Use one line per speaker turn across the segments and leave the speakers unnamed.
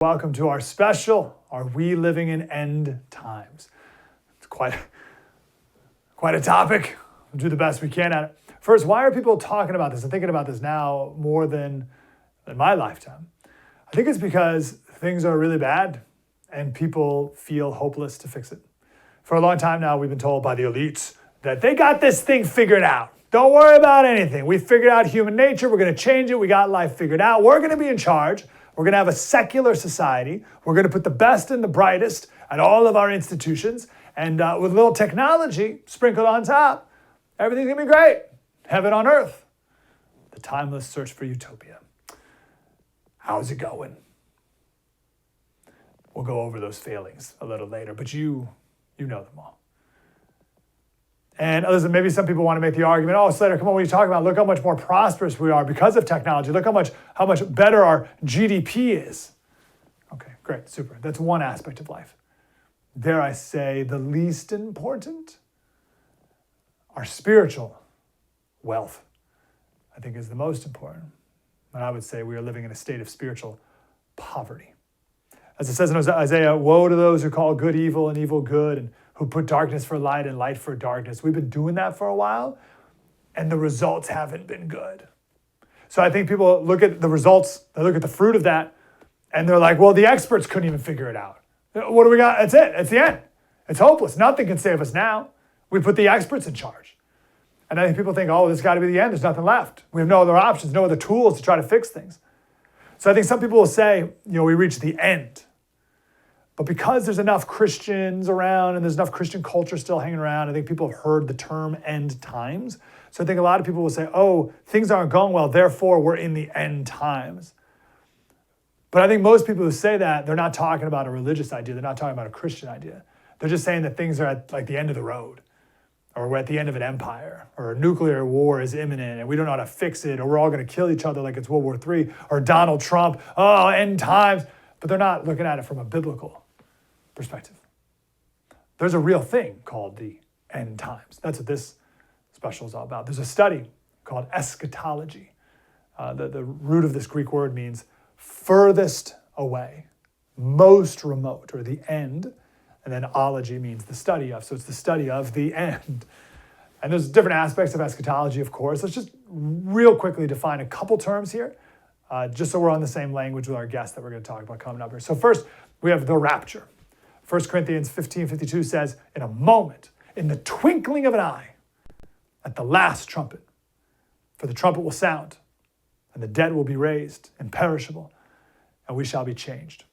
Welcome to our special, Are We Living in End Times? It's quite a topic. We'll do the best we can at it. First, why are people talking about this and thinking about this now more than in my lifetime? I think it's because things are really bad and people feel hopeless to fix it. For a long time now, we've been told by the elites that they got this thing figured out. Don't worry about anything. We figured out human nature. We're going to change it. We got life figured out. We're going to be in charge. We're going to have a secular society. We're going to put the best and the brightest at all of our institutions. And with a little technology sprinkled on top, everything's going to be great. Heaven on earth. The timeless search for utopia. How's it going? We'll go over those failings a little later, but you know them all. And listen, maybe some people want to make the argument, oh, Slater, come on, what are you talking about? Look how much more prosperous we are because of technology. Look how much better our GDP is. Okay, great, super. That's one aspect of life. Dare I say, the least important, our spiritual wealth, I think is the most important. And I would say we are living in a state of spiritual poverty. As it says in Isaiah, woe to those who call good evil and evil good, and who put darkness for light and light for darkness. We've been doing that for a while, and the results haven't been good. So I think people look at the results, they look at the fruit of that, and they're like, well, the experts couldn't even figure it out. What do we got? That's it. It's the end. It's hopeless. Nothing can save us now. We put the experts in charge. And I think people think, oh, this has got to be the end. There's nothing left. We have no other options, no other tools to try to fix things. So I think some people will say, we reached the end. But because there's enough Christians around and there's enough Christian culture still hanging around, I think people have heard the term end times. So I think a lot of people will say, oh, things aren't going well, therefore we're in the end times. But I think most people who say that, they're not talking about a religious idea. They're not talking about a Christian idea. They're just saying that things are at the end of the road, or we're at the end of an empire, or a nuclear war is imminent and we don't know how to fix it, or we're all going to kill each other like it's World War III, or Donald Trump, oh, end times. But they're not looking at it from a biblical perspective. There's a real thing called the end times. That's what this special is all about. There's a study called eschatology. The root of this Greek word means furthest away, most remote, or the end. And then ology means the study of. So it's the study of the end. And there's different aspects of eschatology, of course. Let's just real quickly define a couple terms here, just so we're on the same language with our guest that we're going to talk about coming up here. So first, we have the rapture. 1 Corinthians 15:52 says, in a moment, in the twinkling of an eye, at the last trumpet, for the trumpet will sound, and the dead will be raised imperishable, and we shall be changed.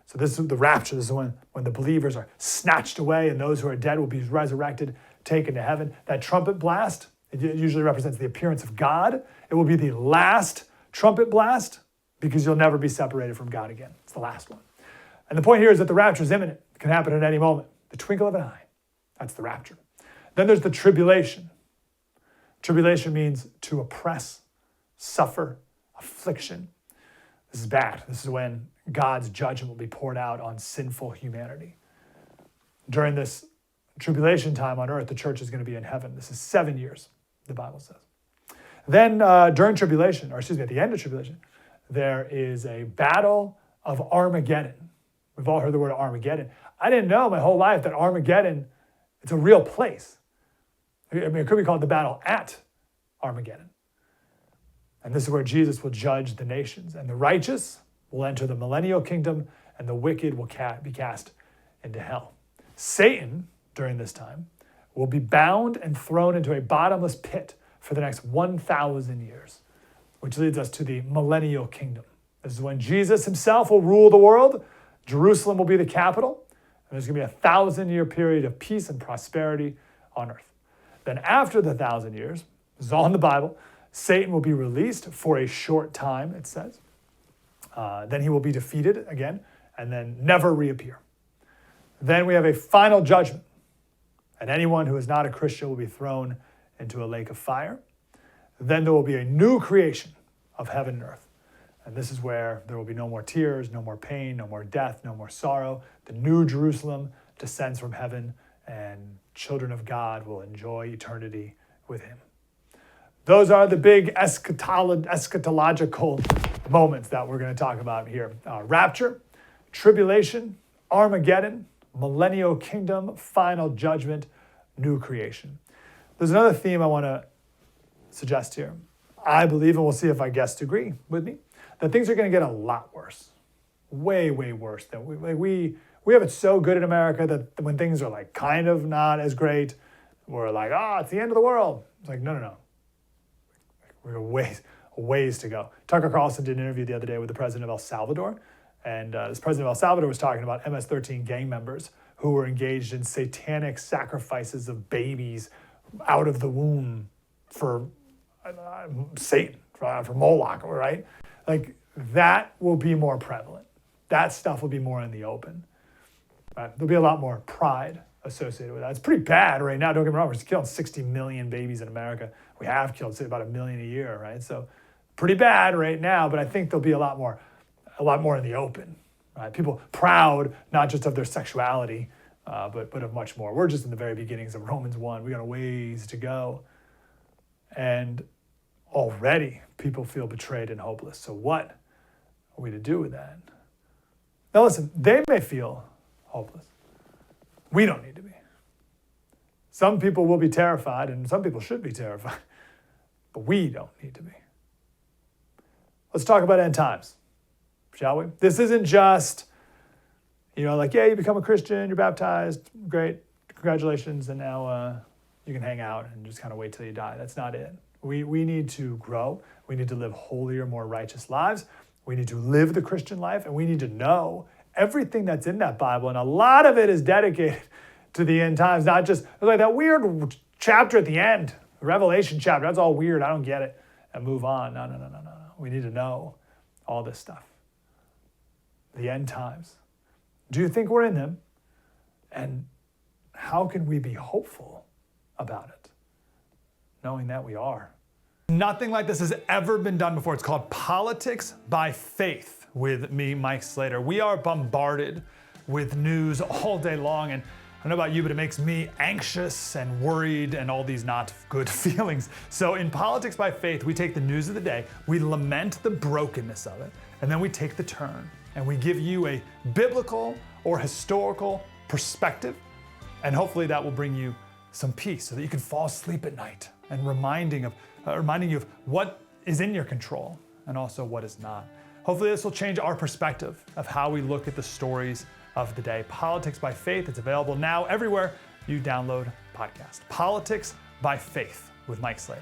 So this is the rapture. This is when the believers are snatched away, and those who are dead will be resurrected, taken to heaven. That trumpet blast, it usually represents the appearance of God. It will be the last trumpet blast, because you'll never be separated from God again. It's the last one. And the point here is that the rapture is imminent. It can happen at any moment. The twinkle of an eye. That's the rapture. Then there's the tribulation. Tribulation means to oppress, suffer, affliction. This is bad. This is when God's judgment will be poured out on sinful humanity. During this tribulation time on earth, the church is going to be in heaven. This is 7 years, the Bible says. Then during tribulation, at the end of tribulation, there is a battle of Armageddon. We've all heard the word Armageddon. I didn't know my whole life that Armageddon, it's a real place. It could be called the battle at Armageddon. And this is where Jesus will judge the nations. And the righteous will enter the millennial kingdom, and the wicked will be cast into hell. Satan, during this time, will be bound and thrown into a bottomless pit for the next 1,000 years, which leads us to the millennial kingdom. This is when Jesus himself will rule the world. Jerusalem will be the capital, and there's going to be a 1,000-year period of peace and prosperity on earth. Then after the 1,000 years, this is all in the Bible, Satan will be released for a short time, it says. Then he will be defeated again, and then never reappear. Then we have a final judgment, and anyone who is not a Christian will be thrown into a lake of fire. Then there will be a new creation of heaven and earth. And this is where there will be no more tears, no more pain, no more death, no more sorrow. The new Jerusalem descends from heaven, and children of God will enjoy eternity with him. Those are the big eschatological moments that we're going to talk about here. Rapture, tribulation, Armageddon, millennial kingdom, final judgment, new creation. There's another theme I want to suggest here. I believe, and we'll see if our guests agree with me, that things are going to get a lot worse. Way, way worse. Than we have it so good in America that when things are like kind of not as great, we're like, it's the end of the world. It's like, no. We're a ways to go. Tucker Carlson did an interview the other day with the president of El Salvador. And this president of El Salvador was talking about MS-13 gang members who were engaged in satanic sacrifices of babies out of the womb for Satan, for Moloch, right? Like that will be more prevalent. That stuff will be more in the open. Right? There'll be a lot more pride associated with that. It's pretty bad right now. Don't get me wrong. We're killing 60 million babies in America. We have killed, say, about 1 million a year, right? So pretty bad right now, but I think there'll be a lot more in the open, right? People proud, not just of their sexuality, but of much more. We're just in the very beginnings of Romans 1. We got a ways to go. And already people feel betrayed and hopeless. So what are we to do with that? Now listen, they may feel hopeless. We don't need to be. Some people will be terrified, and some people should be terrified, but we don't need to be. Let's talk about end times, shall we? This isn't just, you become a Christian, you're baptized, great, congratulations, and now you can hang out and just kind of wait till you die. That's not it. We need to grow. We need to live holier, more righteous lives. We need to live the Christian life, and we need to know everything that's in that Bible. And a lot of it is dedicated to the end times, not just like that weird chapter at the end, Revelation chapter. That's all weird. I don't get it. And move on. No. We need to know all this stuff. The end times. Do you think we're in them? And how can we be hopeful about it, knowing that we are? Nothing like this has ever been done before. It's called Politics by Faith with me, Mike Slater. We are bombarded with news all day long, and I don't know about you, but it makes me anxious and worried and all these not good feelings. So in Politics by Faith, we take the news of the day, we lament the brokenness of it, and then we take the turn and we give you a biblical or historical perspective, and hopefully that will bring you some peace so that you can fall asleep at night and reminding you of what is in your control and also what is not. Hopefully this will change our perspective of how we look at the stories of the day. Politics by Faith, it's available now everywhere you download podcasts. Politics by Faith with Mike Slater.